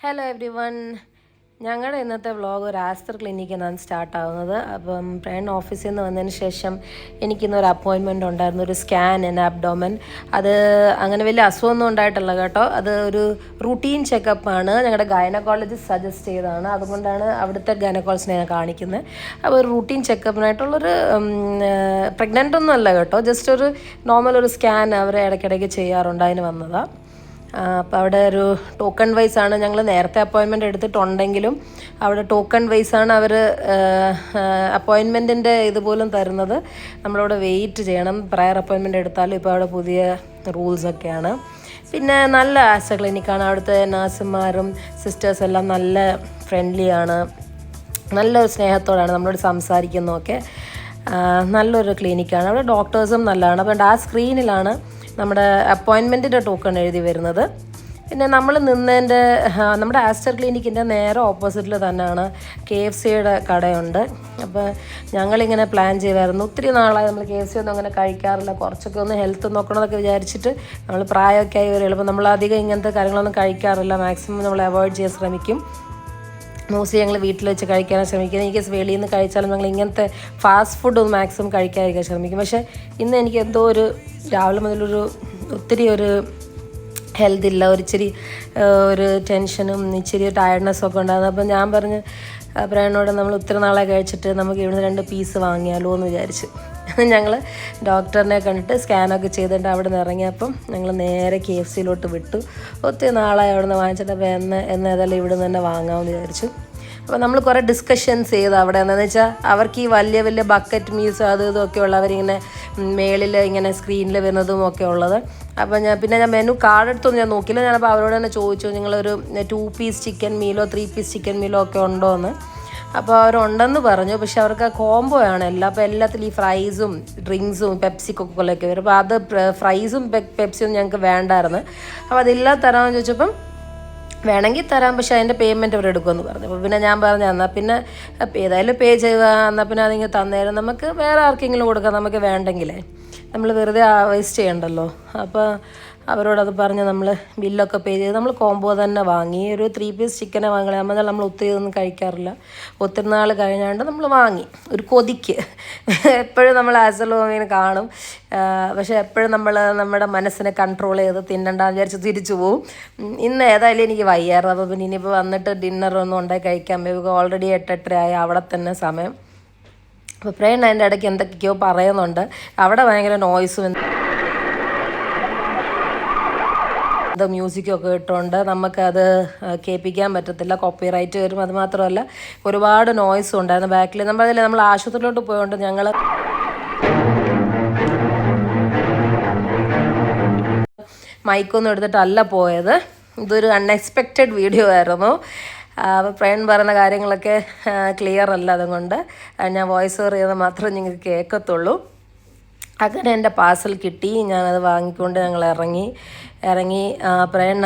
Hello every one. ഞങ്ങളുടെ ഇന്നത്തെ vlog ഒരു ആസ്റ്റർ ക്ലിനിക്കിൽ നിന്നാണ് സ്റ്റാർട്ടാവുന്നത്. അപ്പം പ്രേൺ ഓഫീസിൽ നിന്ന് വന്നതിന് ശേഷം എനിക്കിന്നൊരു അപ്പോയിൻമെൻറ്റ് ഉണ്ടായിരുന്നു, ഒരു സ്കാൻ എൻ്റെ അബ്ഡോമൻ. അത് അങ്ങനെ വലിയ അസുഖമൊന്നും ഉണ്ടായിട്ടില്ല കേട്ടോ. അത് ഒരു റൂട്ടീൻ ചെക്കപ്പാണ്. ഞങ്ങളുടെ ഗൈനക്കോളജിസ്റ്റ് സജസ്റ്റ് ചെയ്തതാണ്, അതുകൊണ്ടാണ് അവിടുത്തെ ഗൈനക്കോളജിസ്റ്റിനെ ഞാൻ കാണിക്കുന്നത്. അപ്പോൾ ഒരു റൂട്ടീൻ ചെക്കപ്പിനായിട്ടുള്ളൊരു പ്രഗ്നൻ്റ് ഒന്നും അല്ല കേട്ടോ, ജസ്റ്റ് ഒരു നോർമൽ ഒരു സ്കാൻ അവർ ഇടയ്ക്കിടയ്ക്ക് ചെയ്യാറുണ്ട്, അതിന് വന്നതാണ്. അപ്പോൾ അവിടെ ഒരു ടോക്കൺ വൈസാണ്. ഞങ്ങൾ നേരത്തെ അപ്പോയിൻമെൻറ്റ് എടുത്തിട്ടുണ്ടെങ്കിലും അവിടെ ടോക്കൺ വൈസാണ് അവർ അപ്പോയിൻമെൻറ്റിൻ്റെ ഇതുപോലും തരുന്നത്. നമ്മളവിടെ വെയിറ്റ് ചെയ്യണം പ്രയർ അപ്പോയിൻമെൻറ്റ് എടുത്താലും. ഇപ്പോൾ അവിടെ പുതിയ റൂൾസൊക്കെയാണ്. പിന്നെ നല്ല ആസ്റ്റർ ക്ലിനിക്കാണ്. അവിടുത്തെ നഴ്സുമാരും സിസ്റ്റേഴ്സ് എല്ലാം നല്ല ഫ്രണ്ട്ലിയാണ്, നല്ലൊരു സ്നേഹത്തോടാണ് നമ്മളോട് സംസാരിക്കുന്നതൊക്കെ. നല്ലൊരു ക്ലിനിക്കാണ്. അവിടെ ഡോക്ടേഴ്സും നല്ലതാണ്. അപ്പോൾ ആ സ്ക്രീനിലാണ് നമ്മുടെ അപ്പോയിൻമെൻറ്റിൻ്റെ ടോക്കൺ എഴുതി വരുന്നത്. പിന്നെ നമ്മൾ നിന്നതിൻ്റെ നമ്മുടെ ആസ്റ്റർ ക്ലിനിക്കിൻ്റെ നേരെ ഓപ്പോസിറ്റിൽ തന്നെയാണ് KFCയുടെ കടയുണ്ട്. അപ്പോൾ ഞങ്ങളിങ്ങനെ പ്ലാൻ ചെയ്തായിരുന്നു. ഒത്തിരി നാളായി നമ്മൾ KFC ഒന്നും അങ്ങനെ കഴിക്കാറില്ല. കുറച്ചൊക്കെ ഒന്ന് ഹെൽത്ത് നോക്കണമെന്നൊക്കെ വിചാരിച്ചിട്ട് നമ്മൾ പ്രായമൊക്കെ ആയി വരുള്ളൂ. അപ്പോൾ നമ്മളധികം ഇങ്ങനത്തെ കാര്യങ്ങളൊന്നും കഴിക്കാറില്ല. മാക്സിമം നമ്മൾ അവോയ്ഡ് ചെയ്യാൻ ശ്രമിക്കും. മോസ്റ്റ്ലി ഞങ്ങൾ വീട്ടിൽ വെച്ച് കഴിക്കാനാണ് ശ്രമിക്കുന്നത്. എനിക്ക് വെളിയിൽ നിന്ന് കഴിച്ചാലും ഞങ്ങൾ ഇങ്ങനത്തെ ഫാസ്റ്റ് ഫുഡ് മാക്സിമം കഴിക്കാതിരിക്കാൻ ശ്രമിക്കും. പക്ഷേ ഇന്ന് എനിക്ക് എന്തോ ഒരു രാവിലെ മുതലൊരു ഒത്തിരി ഒരു ഹെൽത്ത് ഇല്ല, ഒരു ടെൻഷനും ഇച്ചിരി ടയർഡ്നെസ്സും ഒക്കെ ഉണ്ടായിരുന്നു. അപ്പം ഞാൻ പറഞ്ഞ് പ്രേണോട് നമ്മൾ ഒത്തിരി നാളെ കഴിച്ചിട്ട് നമുക്ക് ഇവിടുന്ന് 2 പീസ് വാങ്ങിയാലോ എന്ന് വിചാരിച്ചു. ഞങ്ങൾ ഡോക്ടറിനെ കണ്ടിട്ട് സ്കാനൊക്കെ ചെയ്തിട്ട് അവിടെ നിന്ന് ഇറങ്ങിയപ്പം ഞങ്ങൾ നേരെ KFCയിലോട്ട് വിട്ടു. ഒത്തിരി നാളായി അവിടെ നിന്ന് വാങ്ങിച്ചിട്ട് അപ്പോൾ എന്ന് ഏതായാലും ഇവിടെ നിന്ന് തന്നെ വാങ്ങാമെന്ന് വിചാരിച്ചു. അപ്പോൾ നമ്മൾ കുറേ ഡിസ്കഷൻസ് ചെയ്തു അവിടെ. എന്താണെന്ന് വെച്ചാൽ അവർക്ക് ഈ വലിയ വലിയ ബക്കറ്റ് മീൽസ് അത് ഇതൊക്കെ ഉള്ളവരിങ്ങനെ മേളിൽ ഇങ്ങനെ സ്ക്രീനിൽ വരുന്നതും ഒക്കെ ഉള്ളത്. അപ്പോൾ ഞാൻ മെനു കാർഡ് എടുത്തൊന്നും ഞാൻ നോക്കിയില്ല. ഞാനപ്പോൾ അവരോട് തന്നെ ചോദിച്ചു, നിങ്ങളൊരു 2 പീസ് ചിക്കൻ മീലോ 3 പീസ് ചിക്കൻ മീലോ ഒക്കെ ഉണ്ടോ എന്ന്. അപ്പോൾ അവരുണ്ടെന്ന് പറഞ്ഞു. പക്ഷെ അവർക്ക് കോംബോ ആണ് എല്ലാം. അപ്പോൾ എല്ലാത്തിലും ഈ ഫ്രൈസും ഡ്രിങ്ക്സും പെപ്സി കൊക്കോലൊക്കെ വരും. അപ്പോൾ അത് ഫ്രൈസും പെപ്സിയും ഞങ്ങൾക്ക് വേണ്ടായിരുന്നു. അപ്പോൾ അതെല്ലാം തരാമെന്ന് ചോദിച്ചപ്പം വേണമെങ്കിൽ തരാം, പക്ഷേ അതിൻ്റെ പേയ്മെൻറ്റ് അവർ എടുക്കുമെന്ന് പറഞ്ഞു. അപ്പോൾ പിന്നെ ഞാൻ പറഞ്ഞു, എന്നാൽ പിന്നെ ഏതായാലും പേ ചെയ്യുക, എന്നാൽ പിന്നെ അതിങ്ങനെ തന്നേരം നമുക്ക് വേറെ ആർക്കെങ്കിലും കൊടുക്കാം, നമുക്ക് വേണ്ടെങ്കിലേ നമ്മൾ വെറുതെ വേസ്റ്റ് ചെയ്യണ്ടല്ലോ. അപ്പോൾ അവരോടത് പറഞ്ഞ് നമ്മൾ ബില്ലൊക്കെ പേ ചെയ്ത് നമ്മൾ കോംബോ തന്നെ വാങ്ങി. ഒരു 3 പീസ് ചിക്കനെ വാങ്ങണേ. നമ്മൾ ഒത്തിരി ഒന്നും കഴിക്കാറില്ല. ഒത്തിരി നാൾ കഴിഞ്ഞാണ്ട് നമ്മൾ വാങ്ങി ഒരു കൊതിക്ക്. എപ്പോഴും നമ്മൾ ആസലോമീനെ കാണും, പക്ഷേ എപ്പോഴും നമ്മൾ നമ്മുടെ മനസ്സിനെ കൺട്രോൾ ചെയ്ത് തിന്നണ്ടെന്ന് വിചാരിച്ച് തിരിച്ചു പോവും. ഇന്ന് ഏതായാലും എനിക്ക് വയ്യായിരുന്നു. അപ്പോൾ പിന്നെ ഇനിയിപ്പോൾ വന്നിട്ട് ഡിന്നറൊന്നും ഉണ്ടായി കഴിക്കാൻ പറ്റും. ഓൾറെഡി 8-8:30 ആയി അവിടെ തന്നെ സമയം. അപ്പോൾ പ്രേൺ അതിൻ്റെ ഇടയ്ക്ക് എന്തൊക്കെയോ പറയുന്നുണ്ട്. അവിടെ ഭയങ്കര നോയ്സും മ്യൂസിക്കൊക്കെ ഇട്ടുകൊണ്ട് നമുക്കത് കേൾപ്പിക്കാൻ പറ്റത്തില്ല, കോപ്പിറൈറ്റ് വരും. അത് മാത്രമല്ല ഒരുപാട് നോയ്സും ഉണ്ടായിരുന്നു ബാക്കിൽ. നമ്മൾ ആശുപത്രിയിലോട്ട് പോയതുകൊണ്ട് ഞങ്ങൾ മൈക്കൊന്നും എടുത്തിട്ടല്ല പോയത്. ഇതൊരു അൺഎക്സ്പെക്റ്റഡ് വീഡിയോ ആയിരുന്നു. അപ്പോൾ പ്രേൺ പറയുന്ന കാര്യങ്ങളൊക്കെ ക്ലിയർ അല്ല, അതുകൊണ്ട് ഞാൻ വോയിസ് ഓവർ ചെയ്താൽ മാത്രമേ നിങ്ങൾക്ക് കേൾക്കത്തുള്ളൂ. അങ്ങനെ എൻ്റെ പാർസൽ കിട്ടി. ഞാനത് വാങ്ങിക്കൊണ്ട് ഞങ്ങൾ ഇറങ്ങി. പ്രേൺ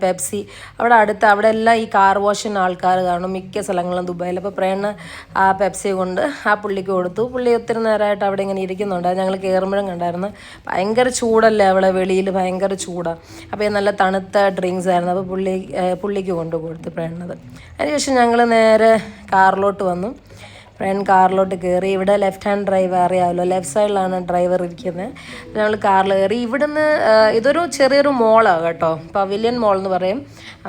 പെപ്സി അവിടെ എല്ലാം ഈ കാർ വാഷിന് ആൾക്കാർ കാണും മിക്ക സ്ഥലങ്ങളും ദുബായിൽ. അപ്പോൾ പ്രേൺ ആ പെപ്സി കൊണ്ട് ആ പുള്ളിക്ക് കൊടുത്തു. പുള്ളി ഒത്തിരി നേരമായിട്ട് അവിടെ ഇങ്ങനെ ഇരിക്കുന്നുണ്ട്. ഞങ്ങൾ കയറുമ്പോഴും കണ്ടായിരുന്നു. ഭയങ്കര ചൂടല്ലേ അവിടെ, വെളിയിൽ ഭയങ്കര ചൂടാണ്. അപ്പോൾ നല്ല തണുത്ത ഡ്രിങ്ക്സ് ആയിരുന്നു. അപ്പോൾ പുള്ളിക്ക് കൊണ്ട് കൊടുത്തു പ്രേണ്ണത്. അതിനുശേഷം ഞങ്ങൾ നേരെ കാറിലോട്ട് വന്നു. പ്രേൺ കാറിലോട്ട് കയറി. ഇവിടെ ലെഫ്റ്റ് ഹാൻഡ് ഡ്രൈവ് അറിയാമല്ലോ, ലെഫ്റ്റ് സൈഡിലാണ് ഡ്രൈവർ ഇരിക്കുന്നത്. ഞങ്ങൾ കാറിൽ കയറി. ഇവിടുന്ന് ഇതൊരു ചെറിയൊരു മോളാണ് കേട്ടോ, പവിലിയൻ മോൾ എന്ന് പറയും.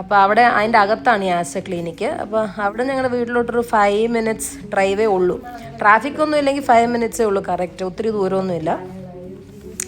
അപ്പോൾ അവിടെ അതിൻ്റെ അകത്താണ് ഈ ആസ്റ്റർ ക്ലിനിക്ക്. അപ്പോൾ അവിടെ ഞങ്ങളുടെ വീട്ടിലോട്ടൊരു 5 മിനിറ്റ്സ് ഡ്രൈവേ ഉള്ളൂ. ട്രാഫിക്കൊന്നും ഇല്ലെങ്കിൽ 5 മിനിറ്റ്സേ ഉള്ളൂ കറക്റ്റ്, ഒത്തിരി ദൂരമൊന്നുമില്ല.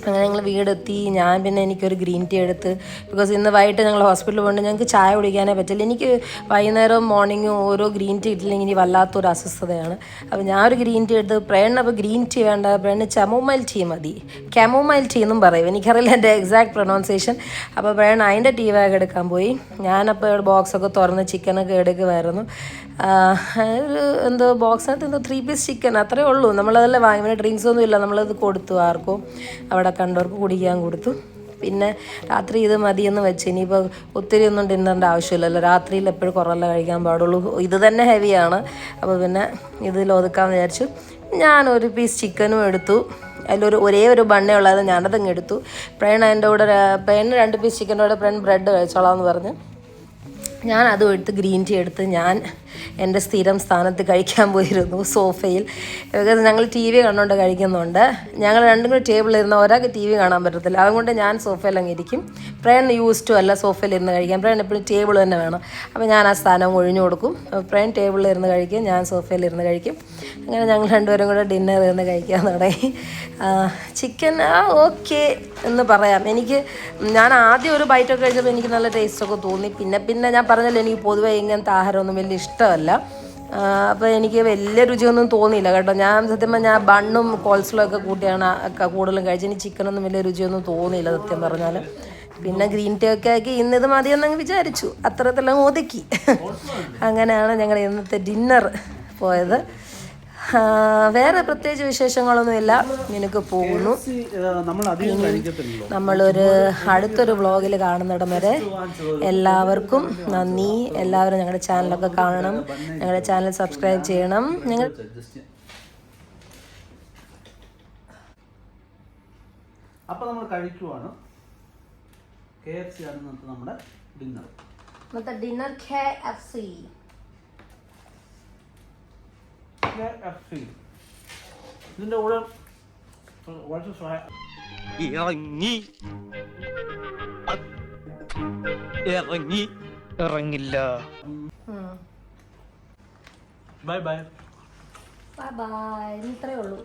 അങ്ങനെ ഞങ്ങൾ വീടെത്തി. പിന്നെ എനിക്കൊരു ഗ്രീൻ ടീ എടുത്ത്, ബിക്കോസ് ഇന്ന് വൈകിട്ട് ഞങ്ങൾ ഹോസ്പിറ്റലിൽ പോയിട്ട് ഞങ്ങൾക്ക് ചായ കുടിക്കാനേ പറ്റില്ല. എനിക്ക് വൈകുന്നേരവും മോർണിംഗും ഓരോ ഗ്രീൻ ടീ ഇട്ടില്ലെങ്കിൽ ഇനി വല്ലാത്തൊരു അസ്വസ്ഥതയാണ്. അപ്പോൾ ഞാനൊരു ഗ്രീൻ ടീ എടുത്ത്. പ്രേണിന് അപ്പോൾ ഗ്രീൻ ടീ വേണ്ട, പ്രേണിന് ചെമോമൈൽ ടീ മതി. കെമോമൈൽ ടീ എന്നും പറയും, എനിക്കറിയില്ല എൻ്റെ എക്സാക്ട് പ്രൊനൗൺസിയേഷൻ. അപ്പോൾ പ്രേൺ അതിൻ്റെ ടീ ബാഗ് എടുക്കാൻ പോയി. ഞാനപ്പോൾ ബോക്സൊക്കെ തുറന്ന് ചിക്കനൊക്കെ എടുക്കുമായിരുന്നു. എന്തോ ബോക്സിനകത്ത് 3 പീസ് ചിക്കൻ അത്രേ ഉള്ളൂ. നമ്മളതെല്ലാം വാങ്ങി. പിന്നെ ഡ്രിങ്ക്സൊന്നും ഇല്ല, നമ്മളത് കൊടുത്തു ആർക്കും, അവിടെ കണ്ടവർക്ക് കുടിക്കാൻ കൊടുത്തു. പിന്നെ രാത്രി ഇത് മതിയെന്ന് വെച്ച് ഇനിയിപ്പോൾ ഒത്തിരി ഒന്നും ഡിന്നറിൻ്റെ ആവശ്യമില്ലല്ലോ. രാത്രിയിൽ എപ്പോഴും കുറവല്ലേ കഴിക്കാൻ പാടുള്ളൂ. ഇത് തന്നെ ഹെവിയാണ്. അപ്പോൾ പിന്നെ ഇതിൽ ഒതുക്കാമെന്ന് വിചാരിച്ചു. ഞാൻ 1 പീസ് ചിക്കനും എടുത്തു. ഒരേ ഒരു ബണ്ണേ ഉള്ളായിരുന്നു, ഞാനതങ്ങ് എടുത്തു. പ്രേൺ അതിൻ്റെ കൂടെ പ്രേണിന് 2 പീസ് ചിക്കൻ്റെ കൂടെ പ്രേൺ ബ്രെഡ് കഴിച്ചോളാമെന്ന് പറഞ്ഞ് ഞാൻ അതും എടുത്ത് ഗ്രീൻ ടീ എടുത്ത് ഞാൻ എൻ്റെ സ്ഥിരം സ്ഥാനത്ത് കഴിക്കാൻ പോയിരുന്നു സോഫയിൽ. ബിക്കോസ് ഞങ്ങൾ ടി വി കണ്ടുകൊണ്ട് കഴിക്കുന്നുണ്ട്. ഞങ്ങൾ രണ്ടും കൂടി ടേബിളിലിരുന്ന ഒരാൾക്ക് ടി വി കാണാൻ പറ്റത്തില്ല. അതുകൊണ്ട് ഞാൻ സോഫയിൽ അങ്ങ് ഇരിക്കും. പ്രേൺ യൂസ് ടു അല്ല സോഫയിലിരുന്ന് കഴിക്കാൻ. പ്രേൺ എപ്പോഴും ടേബിൾ തന്നെ വേണം. അപ്പോൾ ഞാൻ ആ സ്ഥാനം ഒഴിഞ്ഞു കൊടുക്കും. പ്രേൺ ടേബിളിലിരുന്ന് കഴിക്കും, ഞാൻ സോഫയിലിരുന്ന് കഴിക്കും. അങ്ങനെ ഞങ്ങൾ രണ്ടുപേരും കൂടെ ഡിന്നർ ഇരുന്ന് കഴിക്കാൻ തുടങ്ങി. ചിക്കൻ ഓക്കെ എന്ന് പറയാം. ഞാൻ ആദ്യം ഒരു ബൈറ്റൊക്കെ കഴിച്ചപ്പോൾ എനിക്ക് നല്ല ടേസ്റ്റൊക്കെ തോന്നി. പിന്നെ ഞാൻ പറഞ്ഞല്ലോ, എനിക്ക് പൊതുവേ ഇങ്ങനത്തെ ആഹാരമൊന്നും വലിയ ഇഷ്ടമല്ല. അപ്പോൾ എനിക്ക് വലിയ രുചിയൊന്നും തോന്നിയില്ല കേട്ടോ. ഞാൻ സത്യം പറഞ്ഞാൽ ബണ്ണും കോൾസ്ലോ ഒക്കെ കൂട്ടിയാണ് കൂടുതലും കഴിച്ചത്. എനിക്ക് ചിക്കനൊന്നും വലിയ രുചിയൊന്നും തോന്നിയില്ല സത്യം പറഞ്ഞാൽ. പിന്നെ ഗ്രീൻ ടീ ഒക്കെ ആക്കി ഇന്നിത് മതിയെന്നങ്ങ് വിചാരിച്ചു, അത്രത്തെല്ലാം ഒതുക്കി. അങ്ങനെയാണ് ഞങ്ങൾ ഇന്നത്തെ ഡിന്നർ പോയത്. വേറെ പ്രത്യേകിച്ച് വിശേഷങ്ങളൊന്നുമില്ല, എനിക്ക് പോകുന്നു. നമ്മളൊരു അടുത്തൊരു വ്ളോഗിൽ കാണുന്നിടം വരെ എല്ലാവർക്കും നന്ദി. എല്ലാവരും ഞങ്ങളുടെ ചാനലൊക്കെ കാണണം, ഞങ്ങളുടെ ചാനൽ സബ്സ്ക്രൈബ് ചെയ്യണം. അപ്പോൾ നമ്മൾ കഴിക്കുവാണ്. KFC ആണ് നമ്മുടെ ഡിന്നർ. Dinner KFC. ഇതിന്റെ കൂടെ ഇറങ്ങില്ല. Bye bye. ഇത്രയേ ഉള്ളൂ.